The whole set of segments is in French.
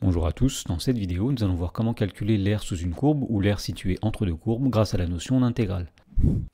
Bonjour à tous, dans cette vidéo nous allons voir comment calculer l'aire sous une courbe ou l'aire située entre deux courbes grâce à la notion d'intégrale.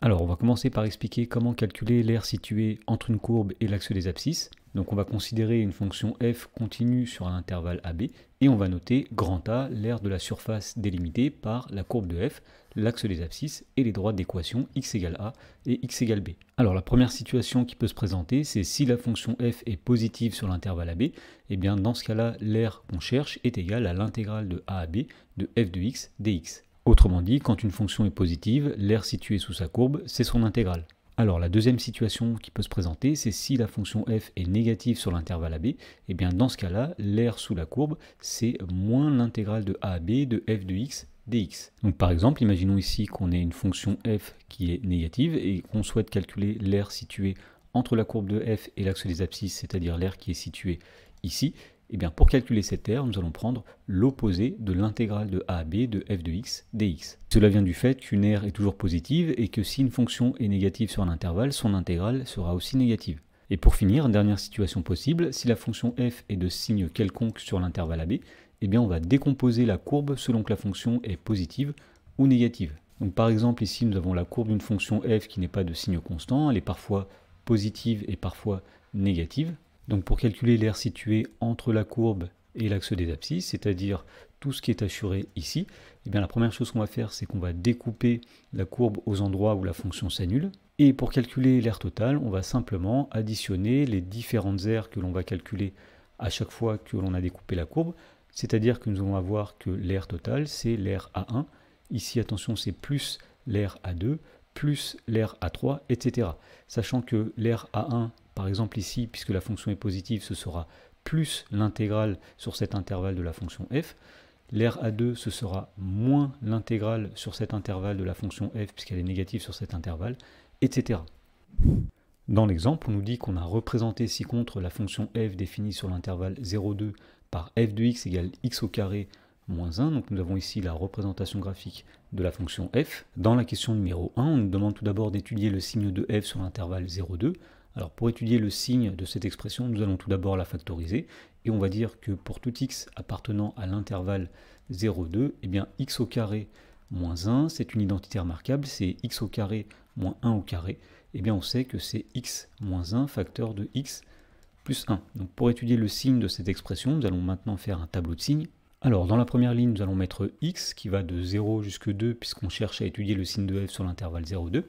Alors on va commencer par expliquer comment calculer l'aire située entre une courbe et l'axe des abscisses. Donc on va considérer une fonction f continue sur un intervalle AB et on va noter grand A, l'aire de la surface délimitée par la courbe de f, l'axe des abscisses et les droites d'équation x égale a et x égale b. Alors la première situation qui peut se présenter, c'est si la fonction f est positive sur l'intervalle AB, et bien dans ce cas-là, l'aire qu'on cherche est égale à l'intégrale de a à b de f de x dx. Autrement dit, quand une fonction est positive, l'aire située sous sa courbe, c'est son intégrale. Alors la deuxième situation qui peut se présenter, c'est si la fonction f est négative sur l'intervalle AB, et bien dans ce cas-là, l'aire sous la courbe, c'est moins l'intégrale de a à b de f de x dx. Donc par exemple, imaginons ici qu'on ait une fonction f qui est négative et qu'on souhaite calculer l'aire située entre la courbe de f et l'axe des abscisses, c'est-à-dire l'aire qui est située ici. Et bien pour calculer cette aire, nous allons prendre l'opposé de l'intégrale de a à b de f de x dx. Cela vient du fait qu'une aire est toujours positive et que si une fonction est négative sur un intervalle, son intégrale sera aussi négative. Et pour finir, dernière situation possible, si la fonction f est de signe quelconque sur l'intervalle AB, eh bien on va décomposer la courbe selon que la fonction est positive ou négative. Donc par exemple ici nous avons la courbe d'une fonction f qui n'est pas de signe constant, elle est parfois positive et parfois négative. Donc pour calculer l'aire située entre la courbe et l'axe des abscisses, c'est-à-dire tout ce qui est assuré ici, eh bien la première chose qu'on va faire, c'est qu'on va découper la courbe aux endroits où la fonction s'annule. Et pour calculer l'aire totale, on va simplement additionner les différentes aires que l'on va calculer à chaque fois que l'on a découpé la courbe. C'est-à-dire que nous allons avoir que l'aire totale, c'est l'aire A1. Ici, attention, c'est plus l'aire A2, plus l'aire A3, etc. Sachant que l'aire A1, par exemple ici, puisque la fonction est positive, ce sera plus l'intégrale sur cet intervalle de la fonction f. L'aire A2, ce sera moins l'intégrale sur cet intervalle de la fonction f, puisqu'elle est négative sur cet intervalle, etc. Dans l'exemple, on nous dit qu'on a représenté ci-contre la fonction f définie sur l'intervalle 0,2 par f de x égale x au carré moins 1. Donc nous avons ici la représentation graphique de la fonction f. Dans la question numéro 1, on nous demande tout d'abord d'étudier le signe de f sur l'intervalle 0,2. Alors pour étudier le signe de cette expression, nous allons tout d'abord la factoriser. Et on va dire que pour tout x appartenant à l'intervalle 0,2, eh bien x au carré moins 1, c'est une identité remarquable, c'est x au carré moins 1 au carré. Eh bien on sait que c'est x moins 1 facteur de x plus 1. Donc pour étudier le signe de cette expression, nous allons maintenant faire un tableau de signes. Alors dans la première ligne, nous allons mettre x qui va de 0 jusqu'à 2 puisqu'on cherche à étudier le signe de f sur l'intervalle 0,2.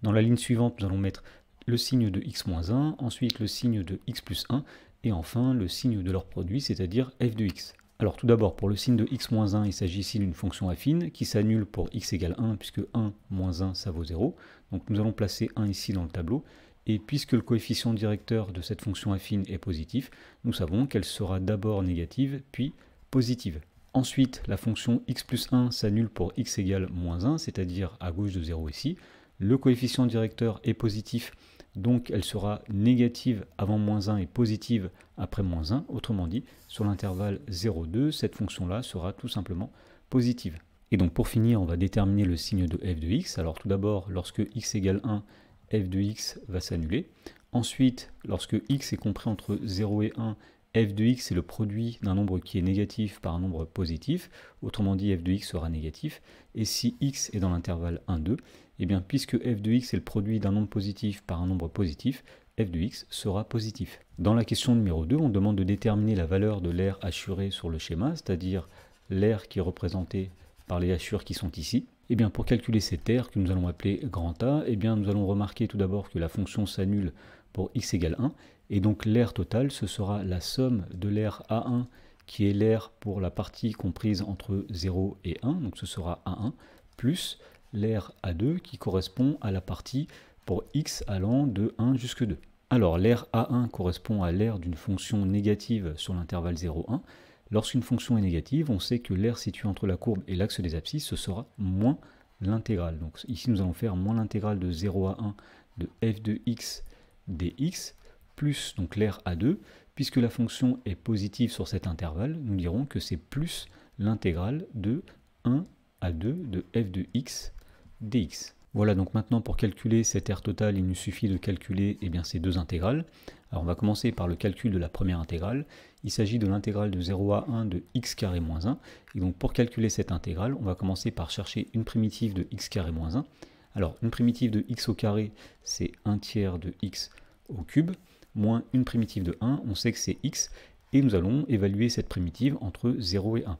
Dans la ligne suivante, nous allons mettre le signe de x moins 1, ensuite le signe de x plus 1, et enfin le signe de leur produit, c'est-à-dire f de x. Alors tout d'abord, pour le signe de x moins 1, il s'agit ici d'une fonction affine qui s'annule pour x égale 1, puisque 1 moins 1, ça vaut 0. Donc nous allons placer 1 ici dans le tableau, et puisque le coefficient directeur de cette fonction affine est positif, nous savons qu'elle sera d'abord négative, puis positive. Ensuite, la fonction x plus 1 s'annule pour x égale moins 1, c'est-à-dire à gauche de 0 ici. Le coefficient directeur est positif, donc elle sera négative avant moins 1 et positive après moins 1. Autrement dit, sur l'intervalle 0,2, cette fonction-là sera tout simplement positive. Et donc pour finir, on va déterminer le signe de f de x. Alors tout d'abord, lorsque x égale 1, f de x va s'annuler. Ensuite, lorsque x est compris entre 0 et 1, f de x est le produit d'un nombre qui est négatif par un nombre positif, autrement dit f de x sera négatif, et si x est dans l'intervalle 1, 2, et bien puisque f de x est le produit d'un nombre positif par un nombre positif, f de x sera positif. Dans la question numéro 2, on demande de déterminer la valeur de l'aire assurée sur le schéma, c'est-à-dire l'aire qui est représentée par les hachures qui sont ici. Et bien pour calculer cette aire que nous allons appeler grand A, et bien nous allons remarquer tout d'abord que la fonction s'annule pour x égale 1, et donc l'aire totale, ce sera la somme de l'aire A1, qui est l'aire pour la partie comprise entre 0 et 1, donc ce sera A1, plus l'aire A2, qui correspond à la partie pour x allant de 1 jusqu'à 2. Alors l'aire A1 correspond à l'aire d'une fonction négative sur l'intervalle 0,1. Lorsqu'une fonction est négative, on sait que l'aire située entre la courbe et l'axe des abscisses, ce sera moins l'intégrale. Donc ici nous allons faire moins l'intégrale de 0 à 1 de f de x dx, plus donc l'aire A2, puisque la fonction est positive sur cet intervalle, nous dirons que c'est plus l'intégrale de 1 à 2 de f de x dx. Voilà, donc maintenant pour calculer cet R total, il nous suffit de calculer ces deux intégrales. Alors on va commencer par le calcul de la première intégrale. Il s'agit de l'intégrale de 0 à 1 de x carré moins 1. Et donc pour calculer cette intégrale, on va commencer par chercher une primitive de x carré moins 1. Alors une primitive de x au carré, c'est 1 tiers de x au cube, moins une primitive de 1, on sait que c'est x, et nous allons évaluer cette primitive entre 0 et 1.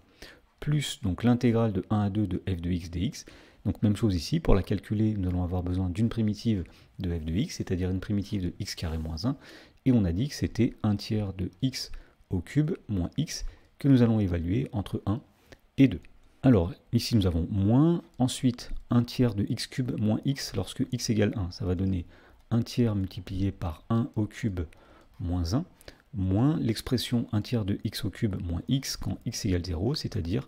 Plus donc l'intégrale de 1 à 2 de f de x dx. Donc même chose ici, pour la calculer, nous allons avoir besoin d'une primitive de f de x, c'est-à-dire une primitive de x carré moins 1, et on a dit que c'était 1 tiers de x au cube moins x, que nous allons évaluer entre 1 et 2. Alors ici nous avons moins, ensuite 1 tiers de x cube moins x lorsque x égale 1, ça va donner 1 tiers multiplié par 1 au cube moins 1, moins l'expression 1 tiers de x au cube moins x quand x égale 0, c'est-à-dire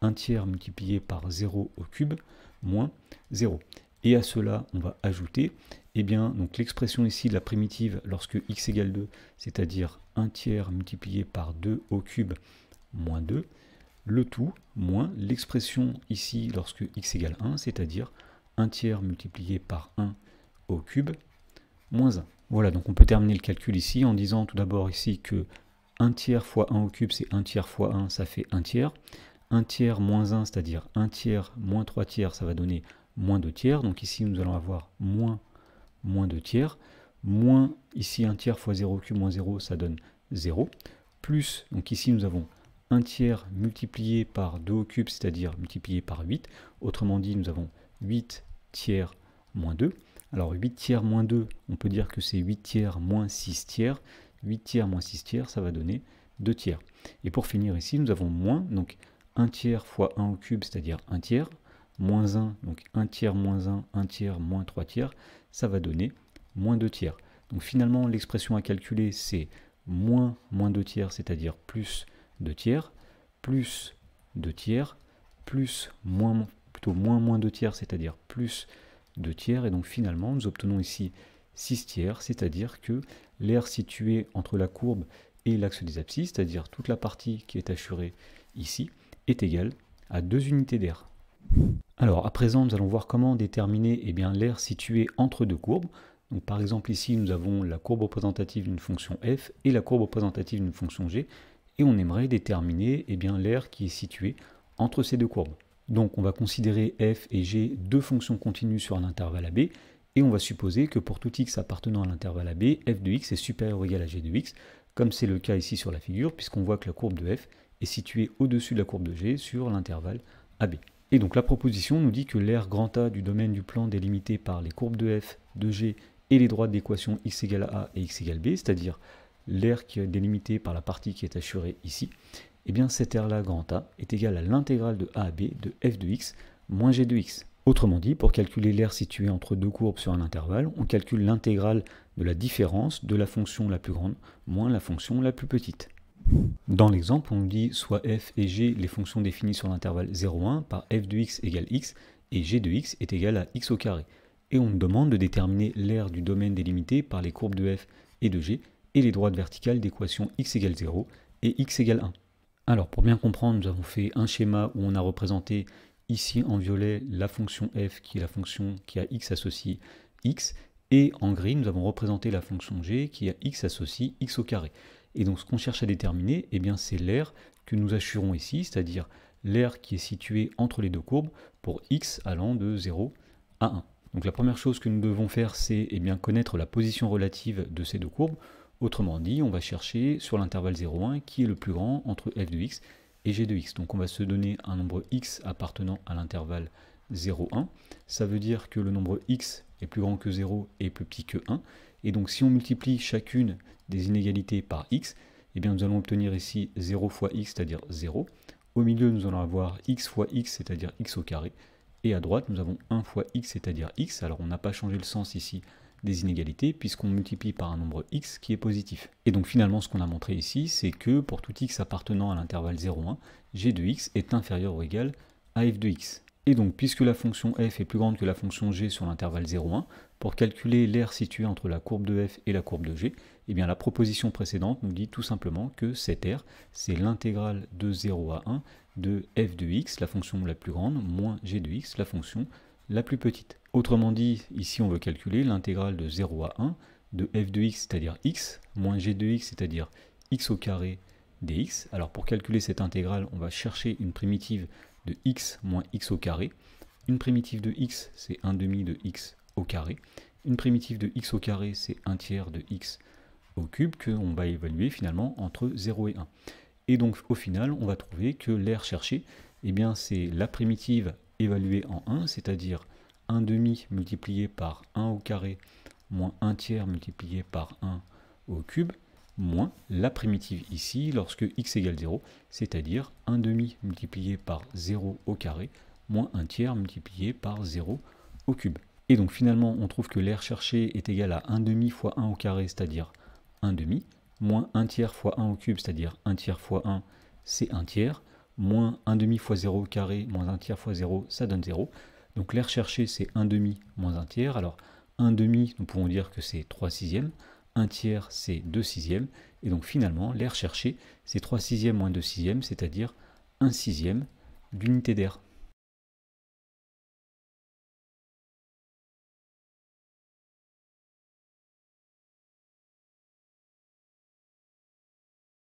1 tiers multiplié par 0 au cube moins 0. Et à cela, on va ajouter donc l'expression ici de la primitive lorsque x égale 2, c'est-à-dire 1 tiers multiplié par 2 au cube moins 2, le tout moins l'expression ici lorsque x égale 1, c'est-à-dire 1 tiers multiplié par 1 au cube moins 1. Voilà, donc on peut terminer le calcul ici en disant tout d'abord ici que 1 tiers fois 1 au cube, c'est 1 tiers fois 1, ça fait 1 tiers. 1 tiers moins 1, c'est-à-dire 1 tiers moins 3 tiers, ça va donner moins 2 tiers. Donc ici, nous allons avoir moins 2 tiers. Moins, ici, 1 tiers fois 0 au cube moins 0, ça donne 0. Plus, donc ici, nous avons 1 tiers multiplié par 2 au cube, c'est-à-dire multiplié par 8. Autrement dit, nous avons 8 tiers moins 2. Alors 8 tiers moins 2, on peut dire que c'est 8 tiers moins 6 tiers. 8 tiers moins 6 tiers, ça va donner 2 tiers. Et pour finir ici, nous avons moins, donc 1 tiers fois 1 au cube, c'est-à-dire 1 tiers, moins 1, donc 1 tiers moins 1, 1 tiers moins 3 tiers, ça va donner moins 2 tiers. Donc finalement, l'expression à calculer, c'est moins 2 tiers, c'est-à-dire plus 2 tiers, plus 2 tiers, plus moins 2 tiers, c'est-à-dire plus 2 tiers, et donc finalement, nous obtenons ici 6 tiers, c'est-à-dire que l'aire situé entre la courbe et l'axe des abscisses, c'est-à-dire toute la partie qui est assurée ici, est égale à 2 unités d'aire. Alors à présent, nous allons voir comment déterminer l'aire située entre deux courbes. Donc par exemple ici, nous avons la courbe représentative d'une fonction f et la courbe représentative d'une fonction g, et on aimerait déterminer l'aire qui est située entre ces deux courbes. Donc on va considérer f et g deux fonctions continues sur un intervalle AB, et on va supposer que pour tout x appartenant à l'intervalle AB, f de x est supérieur ou égal à g de x, comme c'est le cas ici sur la figure, puisqu'on voit que la courbe de f est située au-dessus de la courbe de g sur l'intervalle AB. Et donc la proposition nous dit que l'aire grand A du domaine du plan délimité par les courbes de f, de g et les droites d'équation x égale à a et x égale b, c'est-à-dire l'aire qui est délimitée par la partie qui est assurée ici, cette aire-là, grand A, est égale à l'intégrale de a à b de f de x moins g de x. Autrement dit, pour calculer l'aire située entre deux courbes sur un intervalle, on calcule l'intégrale de la différence de la fonction la plus grande moins la fonction la plus petite. Dans l'exemple, on nous dit soit f et g les fonctions définies sur l'intervalle 0,1 par f de x égale x et g de x est égal à x au carré. Et on nous demande de déterminer l'aire du domaine délimité par les courbes de f et de g et les droites verticales d'équation x égale 0 et x égale 1. Alors pour bien comprendre, nous avons fait un schéma où on a représenté ici en violet la fonction f qui est la fonction qui a x associé x, et en gris nous avons représenté la fonction g qui a x associé x au carré. Et donc ce qu'on cherche à déterminer, c'est l'aire que nous assurons ici, c'est-à-dire l'aire qui est située entre les deux courbes pour x allant de 0 à 1. Donc la première chose que nous devons faire, c'est connaître la position relative de ces deux courbes. Autrement dit, on va chercher sur l'intervalle 0,1 qui est le plus grand entre f de x et g de x. Donc on va se donner un nombre x appartenant à l'intervalle 0,1. Ça veut dire que le nombre x est plus grand que 0 et plus petit que 1. Et donc si on multiplie chacune des inégalités par x, nous allons obtenir ici 0 fois x, c'est-à-dire 0. Au milieu, nous allons avoir x fois x, c'est-à-dire x au carré. Et à droite, nous avons 1 fois x, c'est-à-dire x. Alors on n'a pas changé le sens ici des inégalités, puisqu'on multiplie par un nombre x qui est positif. Et donc finalement, ce qu'on a montré ici, c'est que pour tout x appartenant à l'intervalle 0,1, g de x est inférieur ou égal à f de x. Et donc, puisque la fonction f est plus grande que la fonction g sur l'intervalle 0,1, pour calculer l'aire située entre la courbe de f et la courbe de g, la proposition précédente nous dit tout simplement que cette aire, c'est l'intégrale de 0 à 1 de f de x, la fonction la plus grande, moins g de x, la fonction la plus petite. Autrement dit, ici on veut calculer l'intégrale de 0 à 1 de f de x, c'est-à-dire x, moins g de x, c'est-à-dire x au carré dx. Alors pour calculer cette intégrale, on va chercher une primitive de x moins x au carré. Une primitive de x, c'est 1/2 de x au carré. Une primitive de x au carré, c'est 1/3 de x au cube, qu'on va évaluer finalement entre 0 et 1. Et donc au final, on va trouver que l'aire cherchée, eh bien c'est la primitive évaluée en 1, c'est-à-dire 1/2 multiplié par 1 au carré moins 1/3 multiplié par 1 au cube, moins la primitive ici, lorsque x égale 0, c'est-à-dire 1/2 multiplié par 0 au carré, moins 1/3 multiplié par 0 au cube. Et donc finalement, on trouve que l'aire cherchée est égale à 1/2 fois 1 au carré, c'est-à-dire 1/2, moins 1/3 fois 1 au cube, c'est-à-dire 1/3 fois 1, c'est 1/3, moins 1/2 fois 0 au carré, moins 1/3 fois 0, ça donne 0. Donc l'aire cherchée, c'est 1/2 moins 1/3. Alors 1/2, nous pouvons dire que c'est 3/6, 1/3, c'est 2/6, et donc finalement, l'aire cherchée, c'est 3/6 moins 2/6, c'est-à-dire 1/6 d'unité d'aire.